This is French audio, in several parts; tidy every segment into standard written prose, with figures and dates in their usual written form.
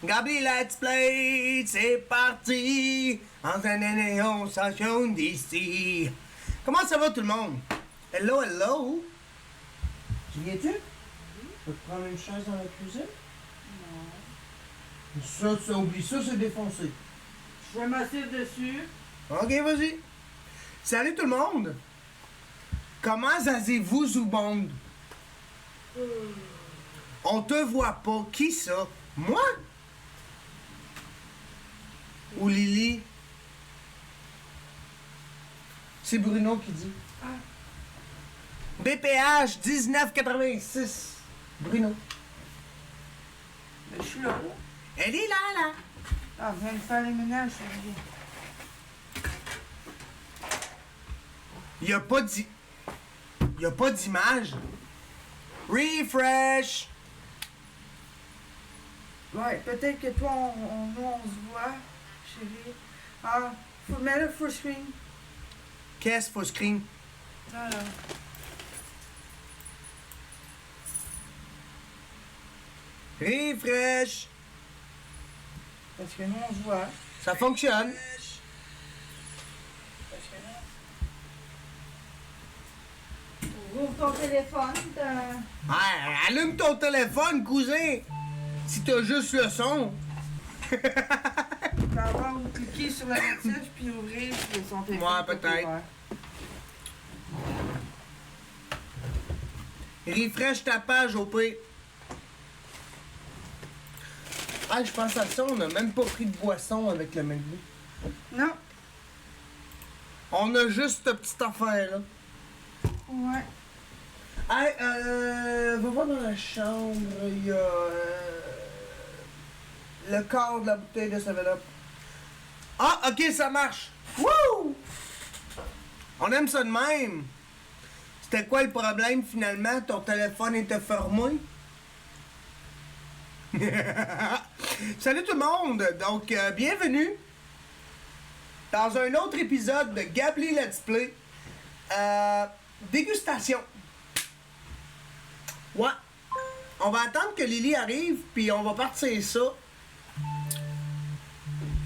Gabby Let's Play, c'est parti! En néon, station d'ici. Comment ça va tout le monde? Hello, hello! Tu viens-tu? Tu peux te prendre une chaise dans la cuisine? Non. Ça, tu oublies ça, c'est défoncé. Je vais m'asseoir dessus. Ok, vas-y. Salut tout le monde! Comment allez-vous, Zoubond? On te voit pas. Qui ça? Moi? Ou Lily? C'est Bruno qui dit. Ah. BPH 1986. Bruno. Ben, je suis là, là. Elle est là. Ah, je viens de faire les ménages, ça vient. Y a pas d'image. Refresh. Ouais, peut-être que toi, nous, on se voit, chérie. Ah, faut mettre le full screen. Qu'est-ce full screen? Voilà. Refresh. Parce que nous, on se voit. Ça fonctionne. Parce que nous... Ouvre ton téléphone. Ah, allume ton téléphone, cousin. Si t'as juste le son. Tu peux avoir cliquer sur la notice puis ouvrir sur son téléphone. Ouais, peut-être. Refresh ta page au pire. Ah, je pense à ça, on a même pas pris de boisson avec le menu. Non. On a juste cette petite affaire-là. Ouais. Hey, va voir dans la chambre, il y a le corps de la bouteille de 7-Up. Ah, ok, ça marche. Wouh! On aime ça de même. C'était quoi le problème finalement? Ton téléphone était fermé? Salut tout le monde! Donc, bienvenue dans un autre épisode de Gabby Let's Play. Dégustation. Ouais. On va attendre que Lily arrive, puis on va partir ça.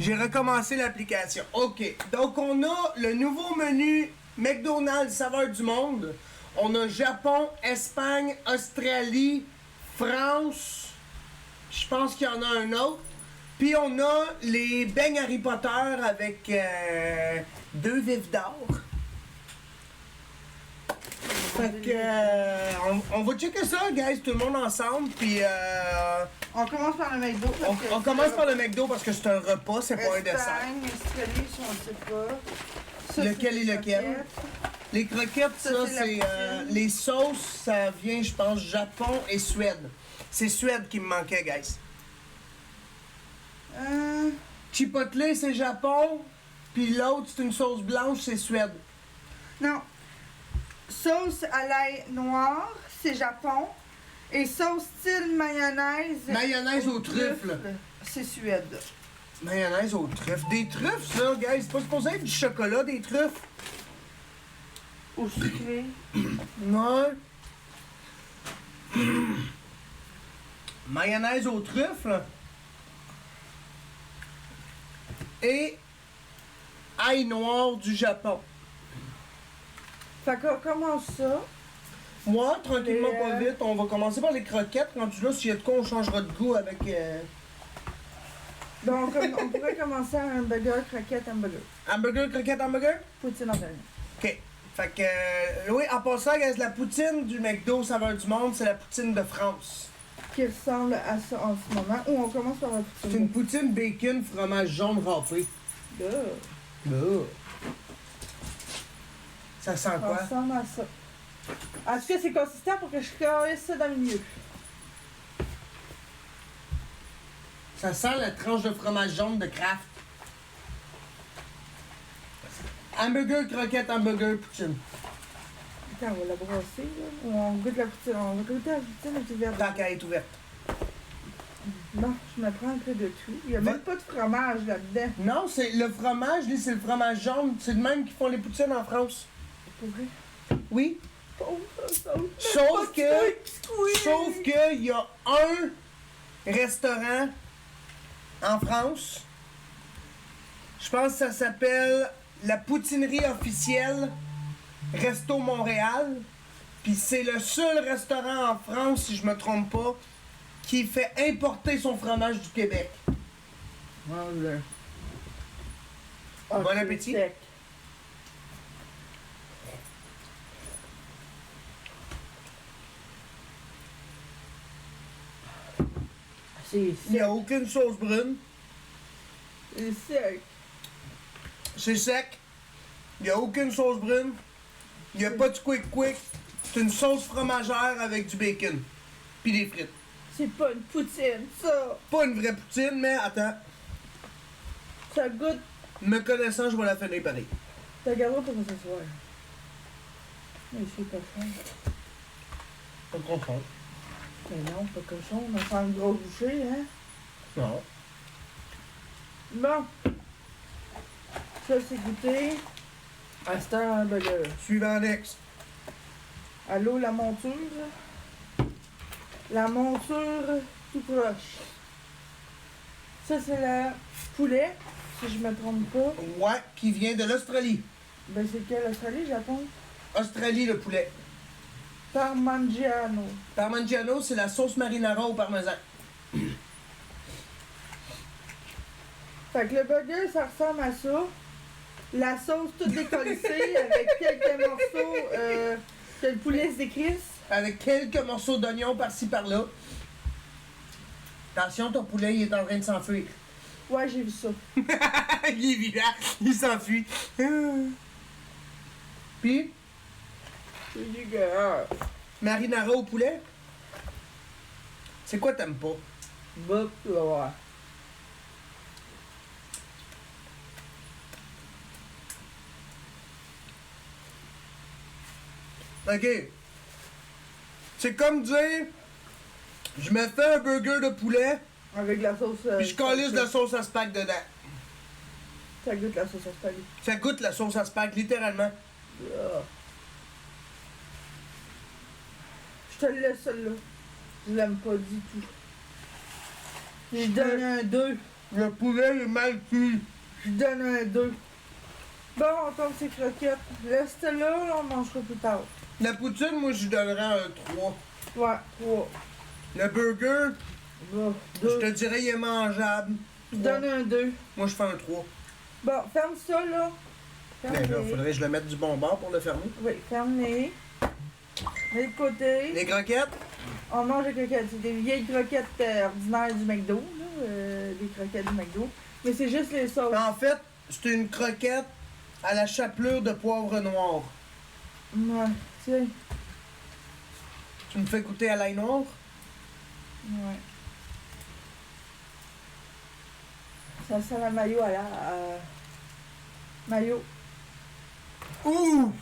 J'ai recommencé l'application. OK. Donc, on a le nouveau menu McDonald's Saveur du Monde. On a Japon, Espagne, Australie, France. Je pense qu'il y en a un autre. Puis on a les beignes Harry Potter avec 2 vifs d'or. Fait que on va checker ça, guys, tout le monde ensemble. Puis On commence par le McDo. on commence par le McDo parce que c'est un repas, c'est pas un dessert. Espagne, Australie, si on ne sait pas. Ça, Lequel c'est est lequel? croquettes. Les croquettes, Ça, ça, c'est la c'est poutine. les sauces, ça vient, je pense, Japon et Suède. C'est Suède qui me manquait, guys. Chipotle, c'est Japon. Puis l'autre, c'est une sauce blanche, c'est Suède. Non. Sauce à l'ail noir, c'est Japon. Et sauce style mayonnaise. Mayonnaise aux truffes. C'est Suède. Mayonnaise aux truffes. Des truffes, ça, guys. C'est pas supposé être du chocolat, des truffes. Au sucré. Non. Mayonnaise aux truffes, là. Et ail noir du Japon. Fait qu'on commence ça. Moi, tranquillement, Et, pas vite, on va commencer par les croquettes. Quand tu là, s'il y a de quoi, on changera de goût avec... Donc, on pourrait commencer à un burger, croquette, hamburger. Hamburger, croquette, hamburger? Poutine en dernier. OK. Fait que, oui, en passant, guys, la poutine du McDo Saveur du Monde, c'est la poutine de France. Qui ressemble à ça en ce moment. Ou on commence par la C'est poutine. une poutine bacon, fromage jaune râpé. Ça sent Ça quoi? ressemble à ça. Est-ce que c'est consistant pour que je caresse ça dans le milieu? Ça sent la tranche de fromage jaune de Kraft. Hamburger, croquette, hamburger, poutine. Attends, on va la brasser, là. Ou on goûte la poutine. On va goûter la poutine avec du verre. Tant qu'elle est ouverte. Bon, je me prends un peu de tout. Il n'y a même pas de fromage là-dedans. Non, c'est le fromage, lui, c'est le fromage jaune. C'est le même qui font les poutines en France. Pour vrai? Oui. Oh, ça me fait Sauf pas que, de biscuits. sauf que, il y a un restaurant en France. Je pense que ça s'appelle la poutinerie officielle Resto Montréal. Puis c'est le seul restaurant en France, si je me trompe pas, qui fait importer son fromage du Québec. Voilà. Bon appétit. Sec. C'est Il n'y sec. a aucune sauce brune. C'est sec. C'est sec. Il n'y a aucune sauce brune. Il n'y a pas de quick. C'est une sauce fromagère avec du bacon. Puis des frites. C'est pas une poutine, ça. Pas une vraie poutine, mais attends. Ça goûte. Me connaissant, je vais la finir pareil. T'as gardé pour ce soir. Mais c'est pas ça. Pas de contrôle. Mais non, pas cochon. On a fait une grosse bouchée, hein. Non. Bon. Ça, c'est goûté. À cette heure, hamburger. Suivant next. Allô, la monture? La monture tout proche. Ça, c'est le poulet, si je me trompe pas. Ouais, qui vient de l'Australie. Ben, c'est quelle Australie, Japon? Australie, le poulet. Parmigiano. Parmigiano, c'est la sauce marinara au parmesan. Fait que le burger, ça ressemble à ça. La sauce toute décollissée avec quelques morceaux que le poulet se décrisse. Avec quelques morceaux d'oignon par-ci par-là. Attention, ton poulet, il est en train de s'enfuir. Ouais, j'ai vu ça. Il est vivant, il s'enfuit. Puis, C'est dégueulasse. marinara au poulet. C'est quoi t'aimes pas? Bah, tu vas voir. OK. C'est comme dire, je me fais un burger de poulet, Avec la sauce. puis je calisse de la sauce à spag dedans. Ça goûte la sauce à spaghetti. Ça goûte la sauce à spag, littéralement. Ah. Je te le laisse celle-là. Je l'aime pas du tout. Je donne un 2. Le poulet est mal cuit. Je donne un 2. Bon, on tombe ces croquettes. Laisse celle-là, on mangera plus tard. La poutine, moi, je lui donnerais un 3. Ouais, 3. Le burger, Bon, je 2. te dirais, il est mangeable. Je donne un 2. Moi, je fais un 3. Bon, ferme ça, là. Mais là, Ferme-les. faudrait que je le mette du bon bord pour le fermer. Oui, ferme-les. Mets de côté. Les croquettes, On mange des croquettes. C'est des vieilles croquettes ordinaires du McDo, là. Des croquettes du McDo. Mais c'est juste les sauces. en fait, c'est une croquette à la chapelure de poivre noir. Ouais, tiens. Tu me fais goûter à l'ail noir? Ouais. Ça sent la mayo à la. Mayo. Ouh!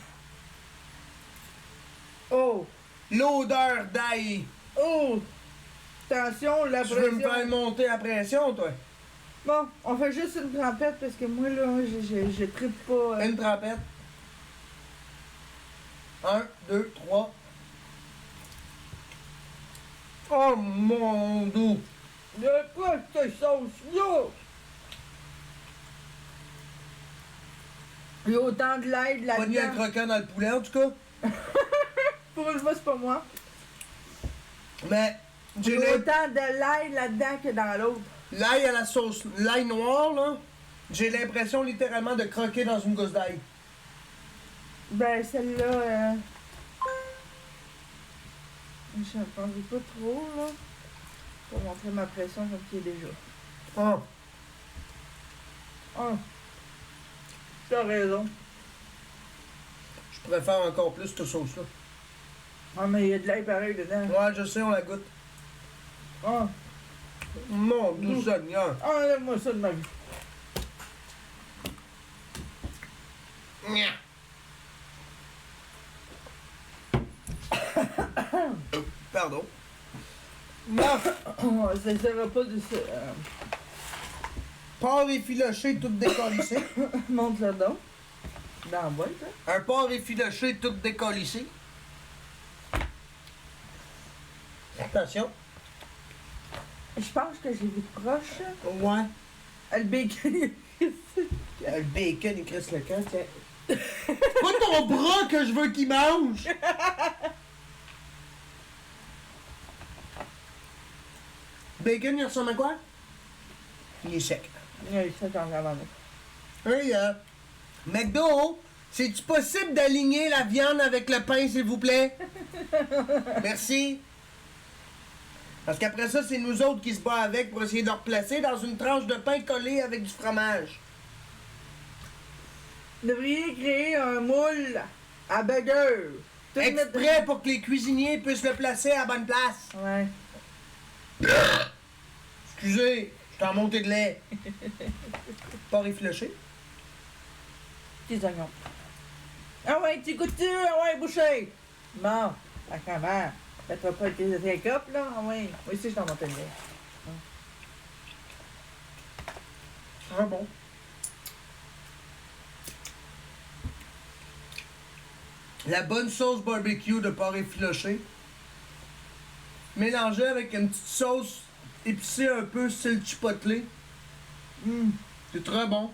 Oh! L'odeur d'ail! Oh! Attention, la Tu veux me faire pression. monter la pression, toi? Bon, on fait juste une trempette parce que moi, là, je tripe pas. Une trempette. 1, 2, 3. Oh mon Dieu! De quoi cette sauce-là? Il y a autant de l'ail Pas de miel là-dedans. croquant dans le poulet, en tout cas. Pour une fois, c'est pas moi. Mais Il j'ai y a autant de l'ail là-dedans que dans l'autre. l'ail à la sauce, l'ail noir, là, j'ai l'impression littéralement de croquer dans une gousse d'ail. Ben, celle-là, je n'en prendrai pas trop, là. Pour montrer ma pression comme qui est déjà. Oh. Ah. T'as raison. Je préfère encore plus cette sauce-là. Ah, mais il y a de l'ail pareil dedans. Ouais, je sais, on la goûte. Ah. Mon Dieu Ouh. Seigneur. Enlève-moi ça de ma vie. Nya. Pardon. Non. Ça sera pas de ça. Porc effiloché tout décollissé. Montre-le donc. Dans la boîte, hein. Un porc effiloché tout décollissé. Attention. Je pense que j'ai vu de proche. Ouais. Le bacon. Le bacon, il crisse le camp, tiens. C'est pas ton bras que je veux qu'il mange! Bacon, il ressemble à quoi? Il est sec. Oui, ça, j'en ai vendu. Hey, McDo, c'est-tu possible d'aligner la viande avec le pain, s'il vous plaît? Merci. Parce qu'après ça, c'est nous autres qui se bat avec pour essayer de le replacer dans une tranche de pain collée avec du fromage. Vous devriez créer un moule à burger. Tout Exprès pour que les cuisiniers puissent le placer à la bonne place. Ouais. Excusez, je suis en montée de lait. Pas réfléchi. Petits oignons. Ah ouais, tu goûtes-tu? Ah ouais, boucher! Bon, à comment? Faites-toi pas tes copes, là? Ah ouais. Moi aussi, je t'en monte de lait. Ah bon. La bonne sauce barbecue de porc effiloché. Mélangée avec une petite sauce épicée un peu style chipotle. C'est très bon.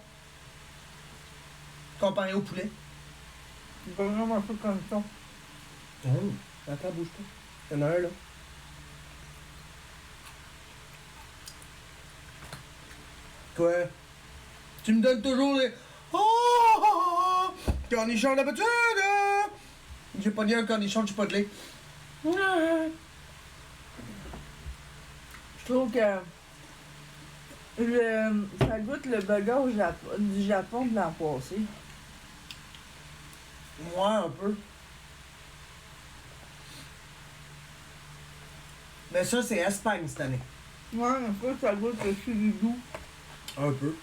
Comparé au poulet. C'est pas vraiment ça comme ça. Oh, attends, bouge pas. Il y en a un là. Quoi? Tu me donnes toujours les... Oh! Cornichon d'habitude! J'ai pas dit un cornichon de chipotle. Je trouve que ça goûte le burger du Japon de l'an passé. Moi, un peu. Mais ça, c'est Espagne cette année. Ouais, un peu, ça goûte le chili-doux. Un peu.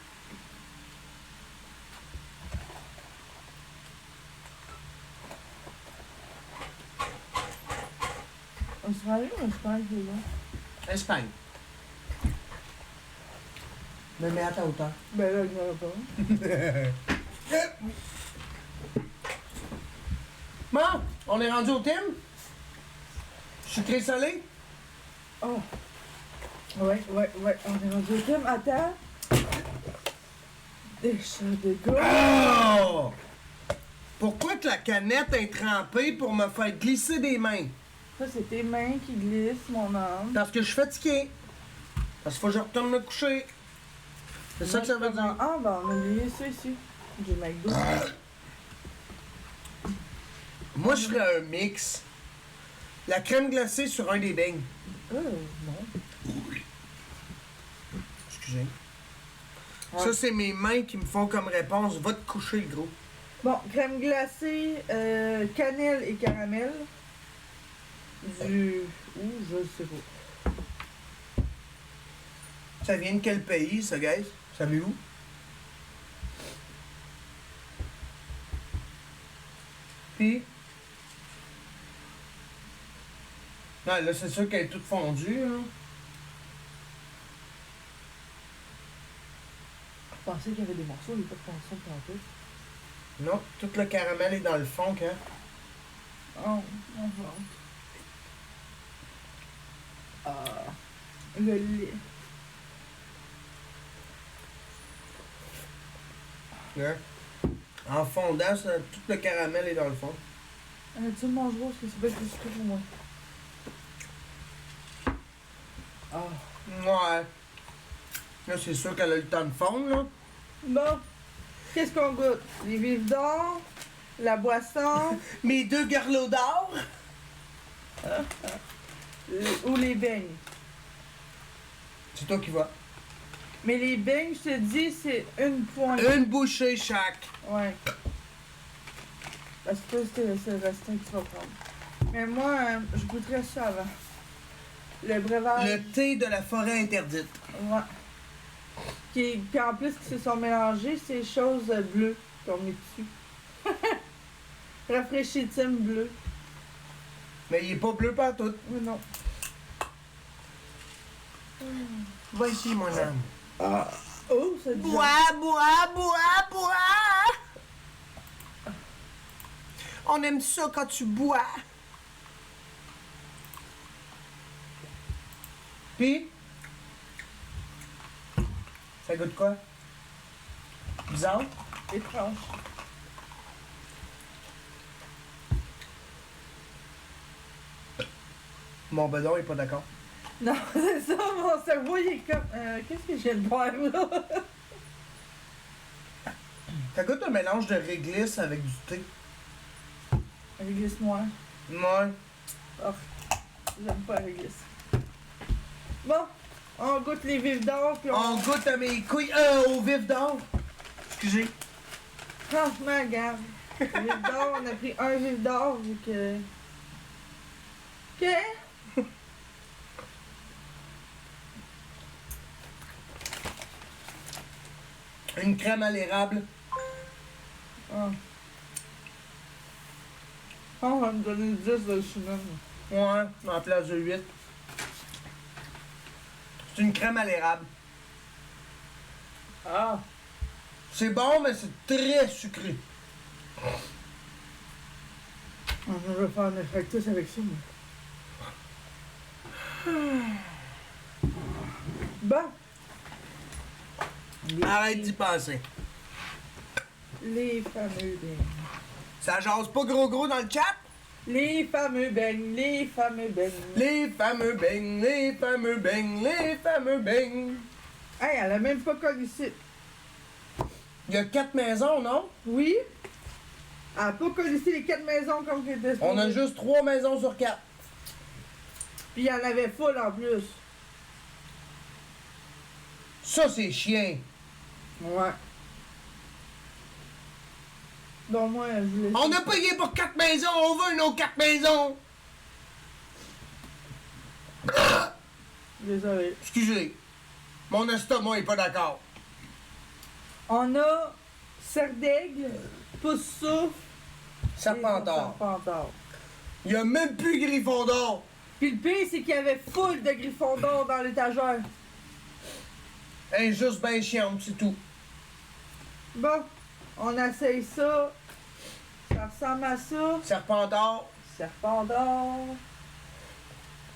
Australie ou Espagne, c'est là? Espagne. Me mets à ta hauteur. Ben là, je n'aurais pas. Bon, on est rendu au thème. Sucré salé. Oh! Ouais, on est rendu au thème. Attends. Des chats de gars. Oh! Pourquoi que la canette est trempée pour me faire glisser des mains? Ça, c'est tes mains qui glissent, mon âme. Parce que je suis fatigué. Parce qu'il faut que je retourne me coucher. C'est ça que ça veut dire. Ah, ben, on a oublié ça ici. Du McDo. Moi, je ferais un mix. La crème glacée sur un des beignes. Non. Excusez. Ouais. Ça, c'est mes mains qui me font comme réponse. Va te coucher, le gros. Bon, crème glacée, cannelle et caramel. Je sais pas. Ça vient de quel pays, ça, guys? Savez-vous? Puis... Non, là, c'est sûr qu'elle est toute fondue, hein. Je pensais qu'il y avait des morceaux, il n'y a pas de morceaux tantôt. Non, tout le caramel est dans le fond, hein. Oh, on va. Ah, le lait. Hein? En fondant, ça, tout le caramel est dans le fond. Tu le mangeras parce que c'est bien plus sucré pour moi. Ah. Ouais. Là, c'est sûr qu'elle a eu le temps de fondre, là. Bon, qu'est-ce qu'on goûte? Les vives d'or, la boisson Mes deux garlots d'or. ou les beignes. C'est toi qui vas. Mais les beignes, je te dis, c'est une pointe. Une bouchée chaque. Ouais. Parce que c'est le restant que tu vas prendre. Mais moi, je goûterais ça avant. Le breuvage. Le thé de la forêt interdite. Ouais. Puis en plus, qui se sont mélangés, ces choses bleues qu'on met dessus. Rafraîchissime bleu. Mais il est pas bleu partout. Mais non. Va ici, mon âme. Ah. Oh, ça dit. Bois. On aime ça quand tu bois. Puis, Ça goûte quoi? Bizarre? Étrange. Mon bedon est pas d'accord. Non, c'est ça, mon cerveau, il est comme. Qu'est-ce que je viens de boire là? Ça goûte un mélange de réglisse avec du thé. Réglisse-moi. Ouais. Oh, j'aime pas la réglisse. Bon, on goûte les vifs d'or, puis On goûte à mes couilles. Au vif d'or. Excusez. Franchement, regarde. Les vifs d'or, on a pris un vif d'or, vu que. Ok? Une crème à l'érable. Ah. On va me donner 10 de le cinnamon. Ouais, en place de 8. C'est une crème à l'érable. Ah. C'est bon, mais c'est très sucré. Je vais faire un effectus avec ça, moi. Bon. Arrête d'y penser. Les fameux beignes. Ça jase pas gros dans le chat? Les fameux beignes, les fameux beignes. Les fameux beignes, les fameux beignes, les fameux beignes. Hey, elle a même pas connu ici. Il y a 4 maisons, non? Oui? Elle a pas connu ici les 4 maisons comme que c'était. On a juste 3 maisons sur 4. Puis il y en avait full en plus. Ça, c'est chien. Ouais. Bon, moi, je voulais. On a payé pour 4 maisons, on veut nos 4 maisons. Désolé. Excusez. Mon estomac est pas d'accord. On a cerf d'aigle, pouce souffle. Serpentard. Serpentard. Il y a même plus Gryffondor. Puis le pire, c'est qu'il y avait full de griffons d'or dans l'étagère. Elle est juste ben chiante, c'est tout. Bon, on essaye ça. Ça ressemble à ça. Serpentard, Serpent d'or.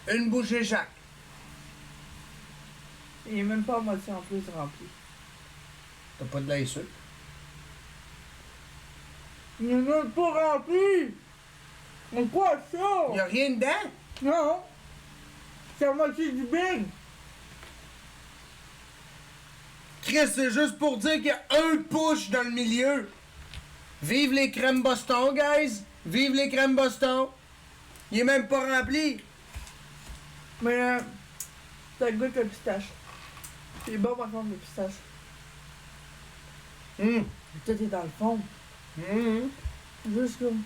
une bouchée chaque. Il est même pas à moitié en plus rempli. T'as pas de l'ail sûr? Il est même pas rempli! Mais quoi ça? Y a rien dedans? Non! C'est à moitié du big! Chris, c'est juste pour dire qu'il y a un push dans le milieu. Vive les crèmes Boston, guys! Vive les crèmes Boston! Il est même pas rempli. Mais ça goûte le pistache. C'est bon par contre le pistache. Tout est dans le fond. Juste comme.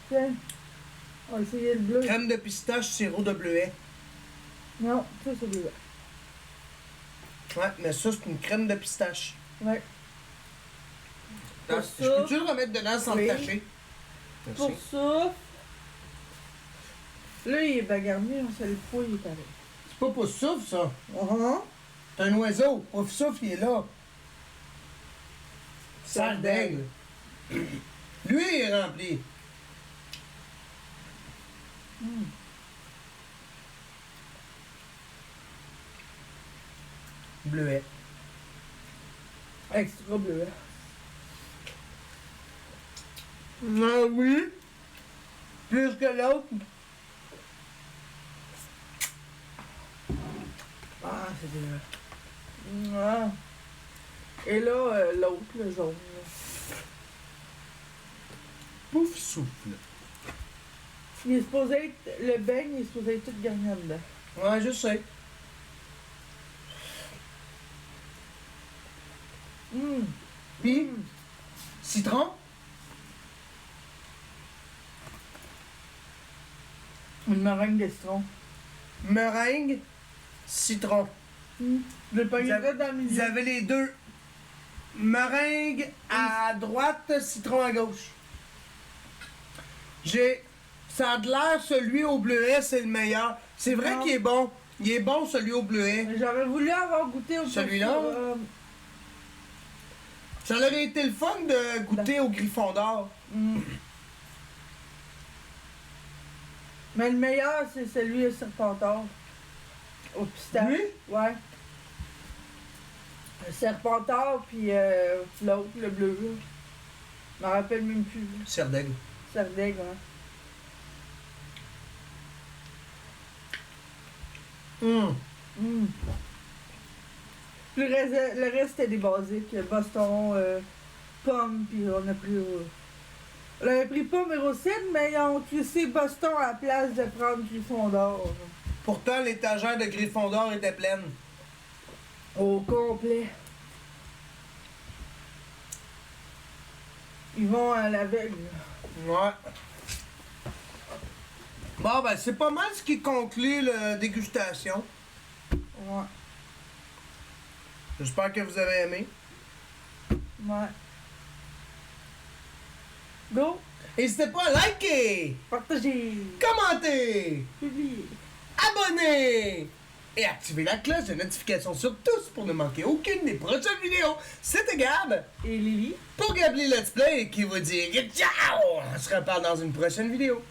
Tiens, on va essayer le bleu. Crème de pistache, sirop de bleuet. Non, ça c'est bleu. Ouais, mais ça, c'est une crème de pistache. Ouais. Je Pour ça- peux-tu le remettre dedans sans Oui. le tâcher? Pour Merci. ça. Là, il est bagarné, on se le fouille, il est pareil. C'est pas pour souffle, ça. Uh-huh. C'est un oiseau. Pour souffle, il est là. Serre d'aigle. Lui, il est rempli. Bleuet. Extra bleu. Ah oui? Plus que l'autre. Ah, c'est bleu. Ah. Et là, l'autre, le jaune. là. Pouf souffle. Il est supposé être. Le beigne, il est supposé être tout garni en dedans. Ouais, je sais. Puis, citron, Une meringue de citron. meringue, citron. Je pas Vous avez, dans le vous milieu. avez les deux. Meringue à droite, citron à gauche. Ça a de l'air, celui au bleuet, c'est le meilleur. C'est vrai Non. qu'il est bon. Il est bon, celui au bleuet. J'aurais voulu avoir goûté au Celui-là? Ça aurait été le fun de goûter au Gryffondor. Mm. Mais le meilleur, c'est celui à Serpentard. Au pistache. Lui? Ouais. Le Serpentard, puis l'autre, le bleu. Là. Je m'en rappelle même plus. Serdaigle. Serdaigle, ouais. Mm. Le reste c'était des basiques. Boston, pomme, puis on a pris. On avait pris pomme et Rosette, mais ils ont crissé Boston à la place de prendre Gryffondor. Pourtant, l'étagère de Gryffondor était pleine. Au complet. Ils vont à l'aveugle. Ouais. Bon, ben, c'est pas mal ce qui conclut la dégustation. Ouais. J'espère que vous avez aimé. Ouais. Go! N'hésitez pas à liker, Partagez! commenter, Publiez! abonner et activer la cloche de notification sur tous pour ne manquer aucune des prochaines vidéos. C'était Gab Et Lily? pour Gably Let's Play qui vous dit ciao! On se reparle dans une prochaine vidéo.